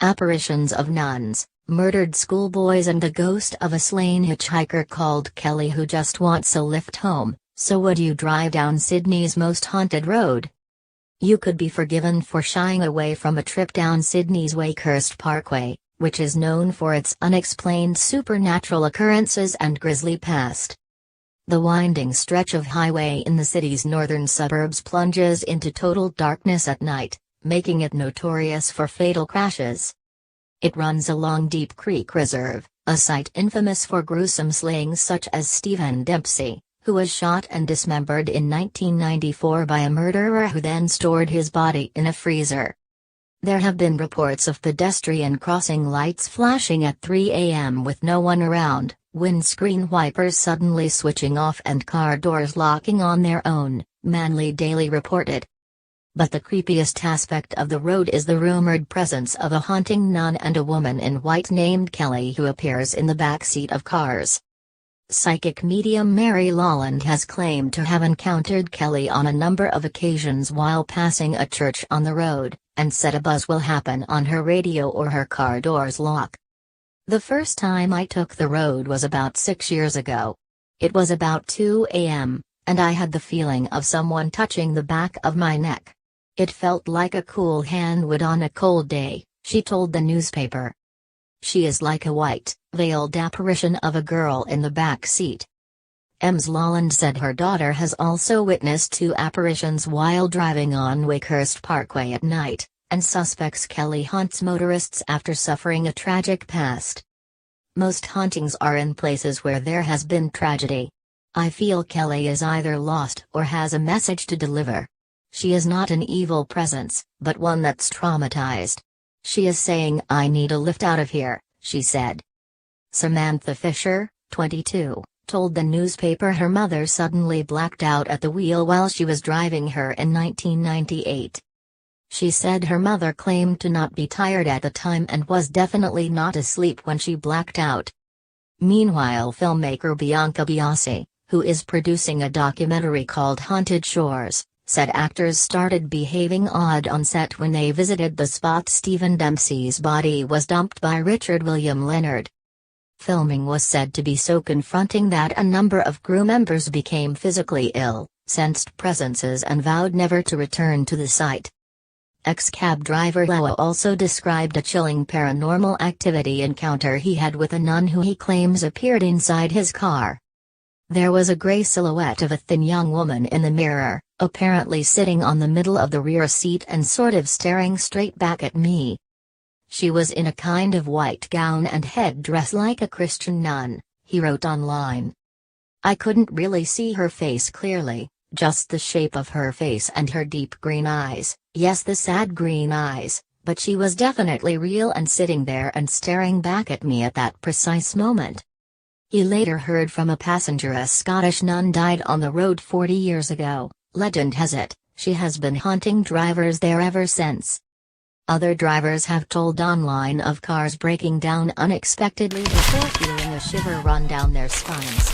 apparitions of nuns, murdered schoolboys and the ghost of a slain hitchhiker called Kelly who just wants a lift home. So would you drive down Sydney's most haunted road? You could be forgiven for shying away from a trip down Sydney's Wakehurst Parkway, which is known for its unexplained supernatural occurrences and grisly past. The winding stretch of highway in the city's northern suburbs plunges into total darkness at night, making it notorious for fatal crashes. It runs along Deep Creek Reserve, a site infamous for gruesome slayings such as Stephen Dempsey, who was shot and dismembered in 1994 by a murderer who then stored his body in a freezer. There have been reports of pedestrian crossing lights flashing at 3 a.m. with no one around, windscreen wipers suddenly switching off and car doors locking on their own, Manly Daily reported. But the creepiest aspect of the road is the rumored presence of a haunting nun and a woman in white named Kelly who appears in the backseat of cars. Psychic medium Mary Lawland has claimed to have encountered Kelly on a number of occasions while passing a church on the road, and said a buzz will happen on her radio or her car doors lock. The first time I took the road was about 6 years ago. It was about 2 a.m., and I had the feeling of someone touching the back of my neck. It felt like a cool hand would on a cold day, she told the newspaper. She is like a white, veiled apparition of a girl in the back seat. Ms. Lawland said her daughter has also witnessed 2 apparitions while driving on Wakehurst Parkway at night, and suspects Kelly haunts motorists after suffering a tragic past. Most hauntings are in places where there has been tragedy. I feel Kelly is either lost or has a message to deliver. She is not an evil presence, but one that's traumatized. She is saying I need a lift out of here, she said. Samantha Fisher, 22, told the newspaper her mother suddenly blacked out at the wheel while she was driving her in 1998. She said her mother claimed to not be tired at the time and was definitely not asleep when she blacked out. Meanwhile, filmmaker Bianca Biasi, who is producing a documentary called Haunted Shores, said actors started behaving odd on set when they visited the spot Stephen Dempsey's body was dumped by Richard William Leonard. Filming was said to be so confronting that a number of crew members became physically ill, sensed presences and vowed never to return to the site. Ex-cab driver Leo also described a chilling paranormal activity encounter he had with a nun who he claims appeared inside his car. There was a gray silhouette of a thin young woman in the mirror, apparently sitting on the middle of the rear seat and sort of staring straight back at me. She was in a kind of white gown and headdress like a Christian nun, he wrote online. I couldn't really see her face clearly, just the shape of her face and her deep green eyes, yes, the sad green eyes, but she was definitely real and sitting there and staring back at me at that precise moment. He later heard from a passenger a Scottish nun died on the road 40 years ago. Legend has it, she has been haunting drivers there ever since. Other drivers have told online of cars breaking down unexpectedly before feeling a shiver run down their spines.